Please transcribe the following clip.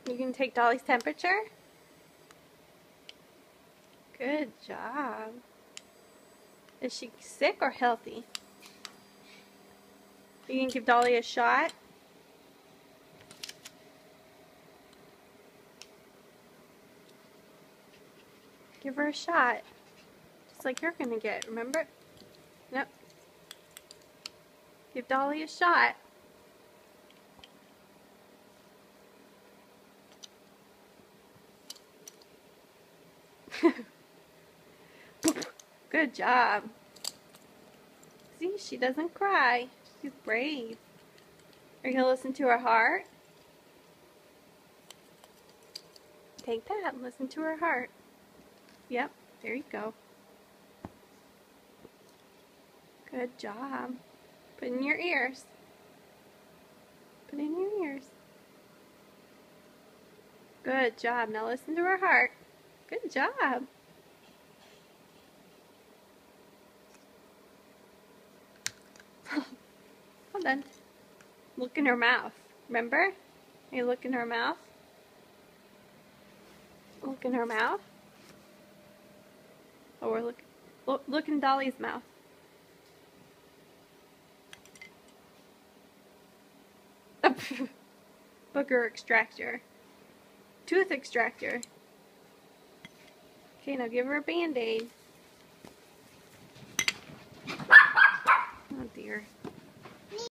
You can take Dolly's temperature? Good job. Is she sick or healthy? You can give Dolly a shot? Give her a shot. Just like you're gonna get, remember? Yep. Give Dolly a shot. Good job. See, she doesn't cry. She's brave. Are you gonna listen to her heart? Take that and listen to her heart. Yep, there you go. Good job. Put in your ears. Put in your ears. Good job. Now listen to her heart. Good job. Well done. Look in her mouth. Remember? You look in her mouth. Look in her mouth. Oh, we're look in Dolly's mouth. Booger extractor. Tooth extractor. Okay, now give her a Band-Aid. Oh dear.